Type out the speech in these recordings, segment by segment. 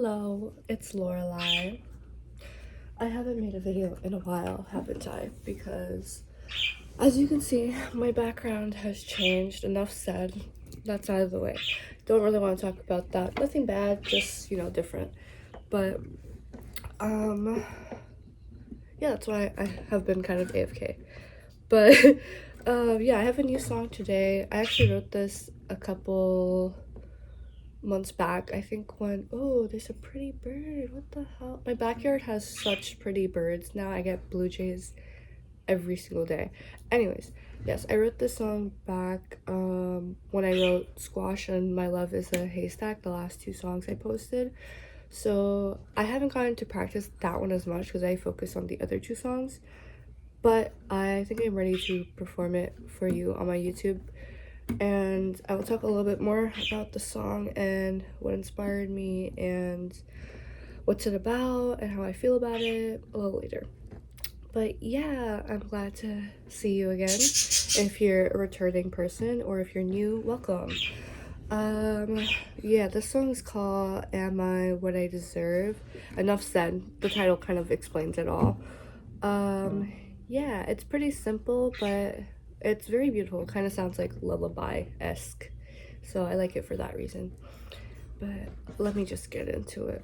Hello, it's Lorelei. I haven't made a video in a while, haven't I? Because, as you can see, my background has changed. Enough said. That's out of the way. Don't really want to talk about that. Nothing bad, just, different. But, yeah, that's why I have been kind of AFK. But, yeah, I have a new song today. I actually wrote this a couple months back, I think, when there's a pretty bird. What the hell? My backyard has such pretty birds now. I get blue jays every single day. Anyways, yes, I wrote this song back when I wrote Squash and My Love Is a Haystack, the last two songs I posted. So I haven't gotten to practice that one as much because I focus on the other two songs, but I think I'm ready to perform it for you on my YouTube, and I will talk a little bit more about the song and what inspired me and what's it about and how I feel about it a little later. But yeah, I'm glad to see you again. If you're a returning person or if you're new, welcome. Yeah, this song is called Am I What I Deserve? Enough said. The title kind of explains it all. Yeah, it's pretty simple, but it's very beautiful. It kind of sounds like lullaby-esque, so I like it for that reason. But let me just get into it.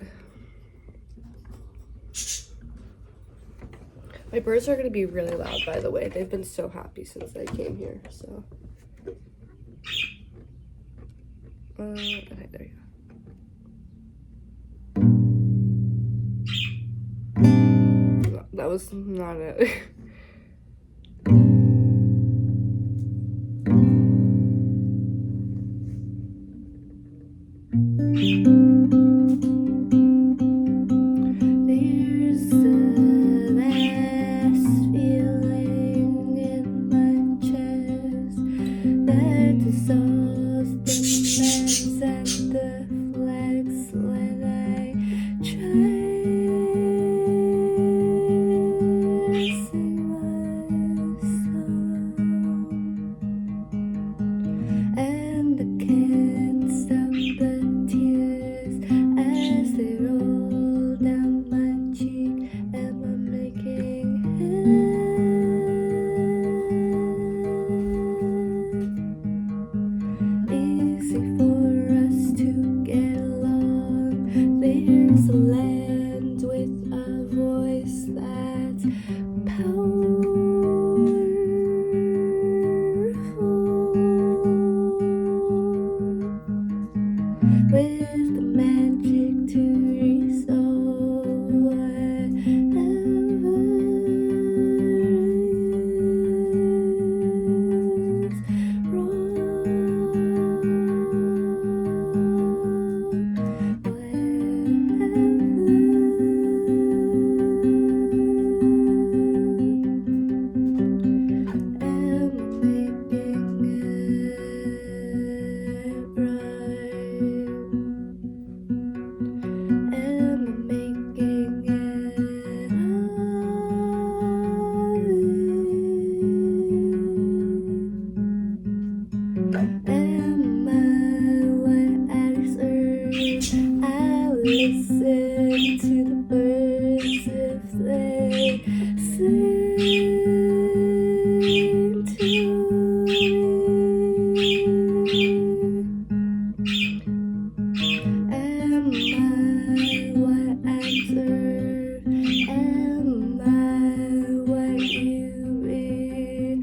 My birds are going to be really loud, by the way. They've been so happy since I came here, so. Okay, there you go. No, that was not it. There's the best feeling in my chest that dissolves the mess and the flex when I try to sing my song, and I can't stop the tears as they roll down my cheek. Am I making it easy for us to get along? There's a land with a voice that's powerful, with the magic to resolve whatever is listen to the birds if they sing to me. Am I what I deserve? Am I what you believe?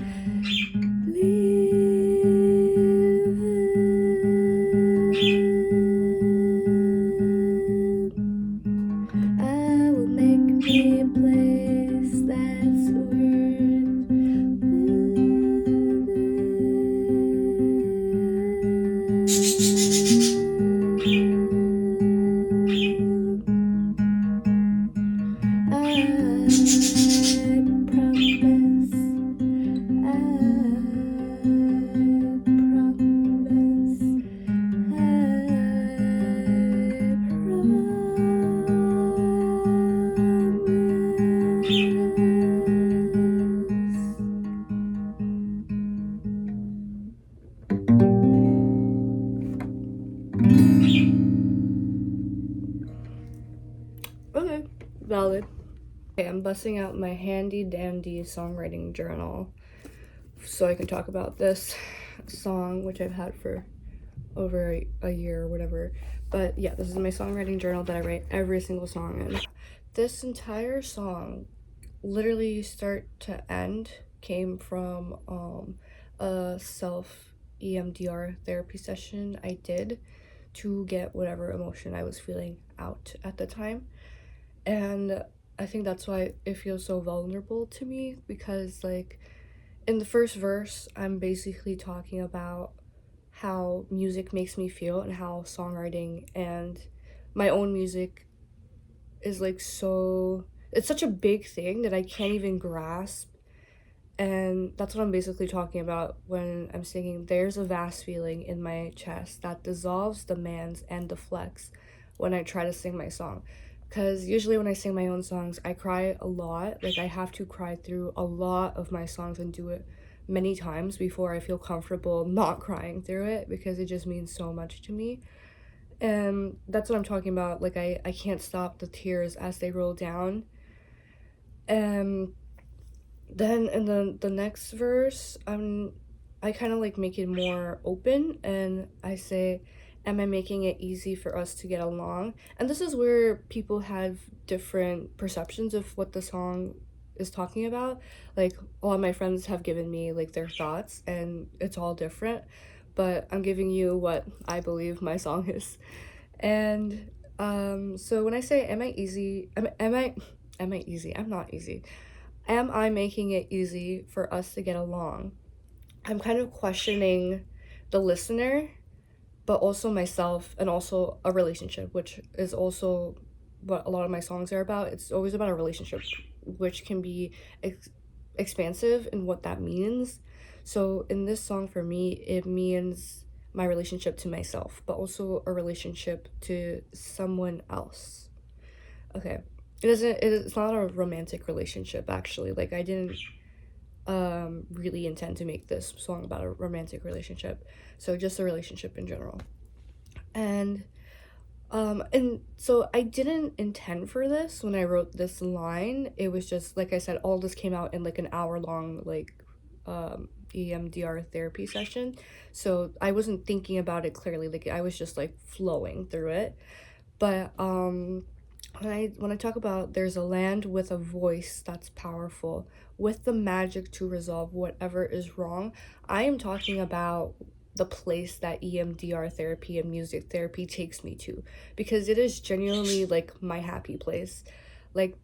I will make me a place that's worthy Valid. Okay, I'm busting out my handy dandy songwriting journal so I can talk about this song, which I've had for over a year or whatever. But yeah, this is my songwriting journal that I write every single song in. This entire song, literally start to end, came from a self EMDR therapy session I did to get whatever emotion I was feeling out at the time. And I think that's why it feels so vulnerable to me, because like in the first verse, I'm basically talking about how music makes me feel and how songwriting and my own music is like so, it's such a big thing that I can't even grasp. And that's what I'm basically talking about when I'm singing. There's a vast feeling in my chest that dissolves, demands, and deflects when I try to sing my song. Because usually when I sing my own songs, I cry a lot. Like, I have to cry through a lot of my songs and do it many times before I feel comfortable not crying through it, because it just means so much to me. And that's what I'm talking about. Like, I can't stop the tears as they roll down. And then in the next verse, I kind of like make it more open, and I say, am I making it easy for us to get along? And this is where people have different perceptions of what the song is talking about. Like, a lot of my friends have given me like their thoughts, and it's all different, but I'm giving you what I believe my song is. And so when I say, am I easy, am I easy? I'm not easy. Am I making it easy for us to get along? I'm kind of questioning the listener, but also myself, and also a relationship, which is also what a lot of my songs are about. It's always about a relationship, which can be expansive in what that means. So in this song, for me, it means my relationship to myself, but also a relationship to someone else. Okay. It's not a romantic relationship, actually. Like, I didn't really intend to make this song about a romantic relationship. So just a relationship in general. And so I didn't intend for this when I wrote this line. It was just, like I said, all this came out in like an hour long like EMDR therapy session. So I wasn't thinking about it clearly. Like, I was just like flowing through it. But when I talk about there's a land with a voice that's powerful, with the magic to resolve whatever is wrong, I am talking about the place that EMDR therapy and music therapy takes me to, because it is genuinely like my happy place. Like,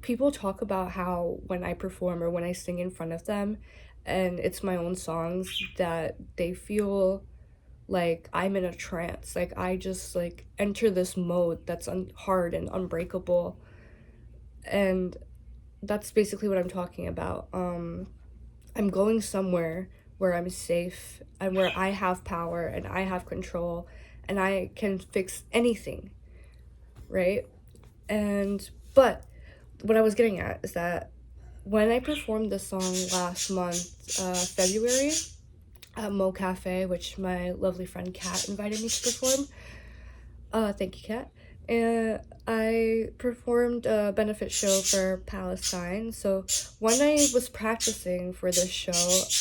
people talk about how when I perform or when I sing in front of them and it's my own songs, that they feel like I'm in a trance. Like, I just like enter this mode that's hard and unbreakable, and that's basically what I'm talking about. I'm going somewhere where I'm safe and where I have power and I have control and I can fix anything, right? And but what I was getting at is that when I performed this song last month, February, at Mo Cafe, which my lovely friend Kat invited me to perform. Thank you, Kat. And I performed a benefit show for Palestine. So when I was practicing for this show,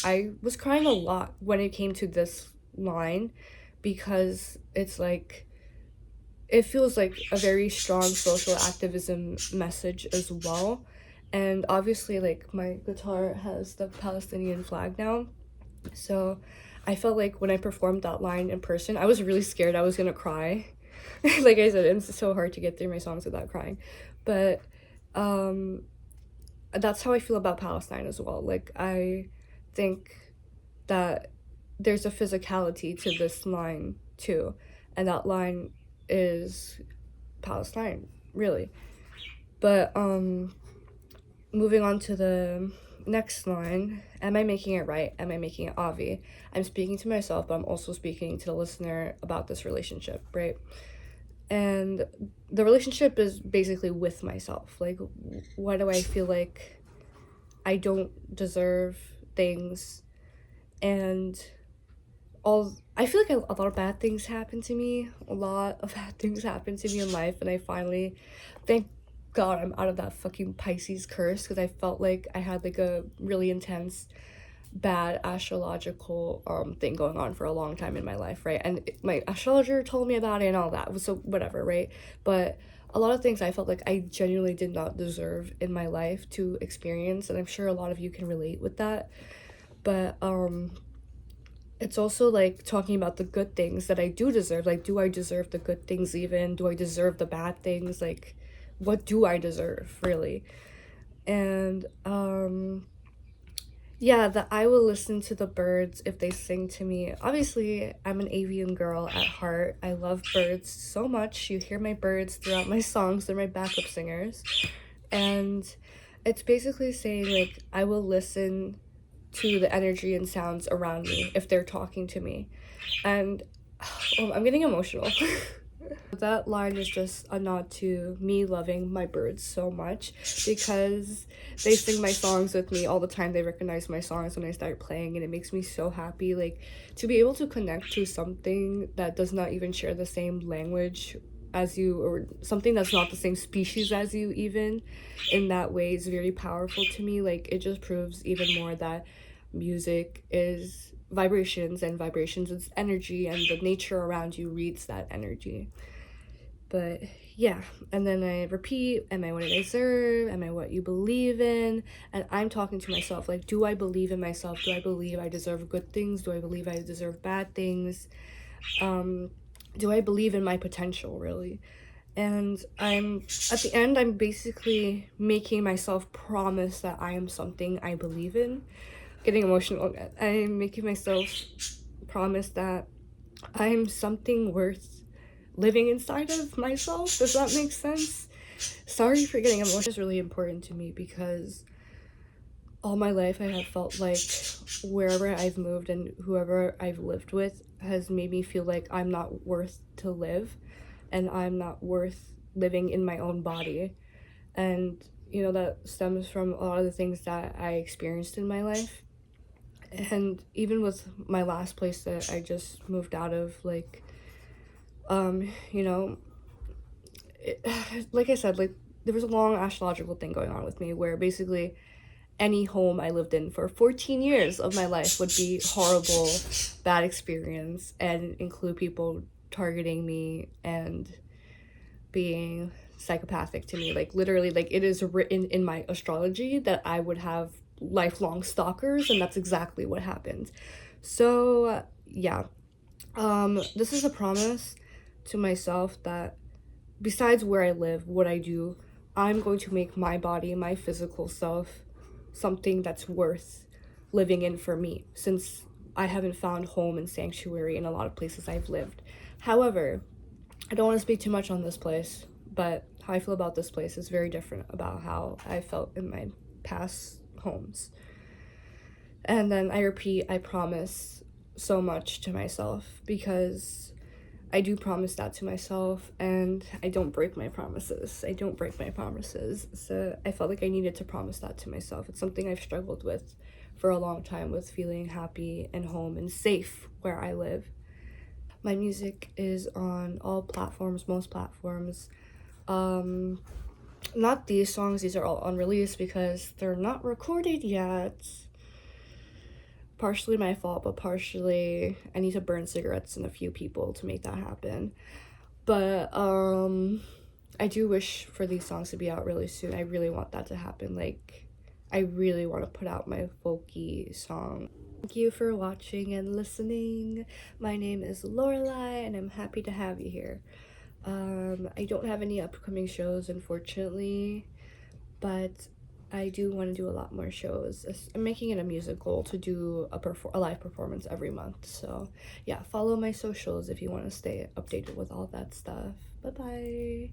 I was crying a lot when it came to this line, because it's like, it feels like a very strong social activism message as well. And obviously, like, my guitar has the Palestinian flag now. So I felt like when I performed that line in person, I was really scared I was gonna cry. Like I said, it's so hard to get through my songs without crying. But um, that's how I feel about Palestine as well. Like, I think that there's a physicality to this line too. And that line is Palestine, really. But moving on to the next line, am I making it right? Am I making it obvi? I'm speaking to myself, but I'm also speaking to the listener about this relationship, right? And the relationship is basically with myself. Like, why do I feel like I don't deserve things? And I feel like a lot of bad things happen to me. A lot of bad things happen to me in life, and I finally, thank God I'm out of that fucking Pisces curse, because I felt like I had like a really intense bad astrological thing going on for a long time in my life, right? And my astrologer told me about it and all that, so whatever, right? But a lot of things I felt like I genuinely did not deserve in my life to experience, and I'm sure a lot of you can relate with that. But it's also like talking about the good things that I do deserve. Like, do I deserve the good things even? Do I deserve the bad things? Like, what do I deserve, really? And yeah, that I will listen to the birds if they sing to me. Obviously, I'm an avian girl at heart. I love birds so much. You hear my birds throughout my songs, they're my backup singers. And it's basically saying, like, I will listen to the energy and sounds around me if they're talking to me. And oh, I'm getting emotional. That line is just a nod to me loving my birds so much, because they sing my songs with me all the time. They recognize my songs when I start playing, and it makes me so happy, like, to be able to connect to something that does not even share the same language as you, or something that's not the same species as you, even in that way, is very powerful to me. Like, it just proves even more that music is vibrations, and vibrations is energy, and the nature around you reads that energy. But yeah, and then I repeat, am I what I deserve? Am I what you believe in? And I'm talking to myself, like, do I believe in myself? Do I believe I deserve good things? Do I believe I deserve bad things? Do I believe in my potential, really? And at the end, I'm basically making myself promise that I am something I believe in. Getting emotional again. I'm making myself promise that I'm something worth living inside of myself. Does that make sense? Sorry for getting emotional. It's really important to me, because all my life I have felt like wherever I've moved and whoever I've lived with has made me feel like I'm not worth to live, and I'm not worth living in my own body. And that stems from a lot of the things that I experienced in my life. And even with my last place that I just moved out of, like, you know, like I said, like, there was a long astrological thing going on with me, where basically any home I lived in for 14 years of my life would be horrible, bad experience, and include people targeting me and being psychopathic to me. Like, literally, like, it is written in my astrology that I would have lifelong stalkers, and that's exactly what happened. So yeah, this is a promise to myself that besides where I live, what I do, I'm going to make my body, my physical self, something that's worth living in for me, since I haven't found home and sanctuary in a lot of places I've lived. However, I don't want to speak too much on this place, but how I feel about this place is very different about how I felt in my past homes. And then I repeat, I promise so much to myself, because I do promise that to myself, and I don't break my promises. I don't break my promises. So I felt like I needed to promise that to myself. It's something I've struggled with for a long time, with feeling happy and home and safe where I live. My music is on all platforms, most platforms. Not these songs, these are all unreleased because they're not recorded yet. Partially my fault, but partially I need to burn cigarettes and a few people to make that happen. But I do wish for these songs to be out really soon. I really want that to happen. Like, I really want to put out my folky song. Thank you for watching and listening. My name is Lorelei, and I'm happy to have you here. I don't have any upcoming shows, unfortunately, but I do want to do a lot more shows. I'm making it a musical to do a live performance every month. So yeah, follow my socials if you want to stay updated with all that stuff. Bye bye.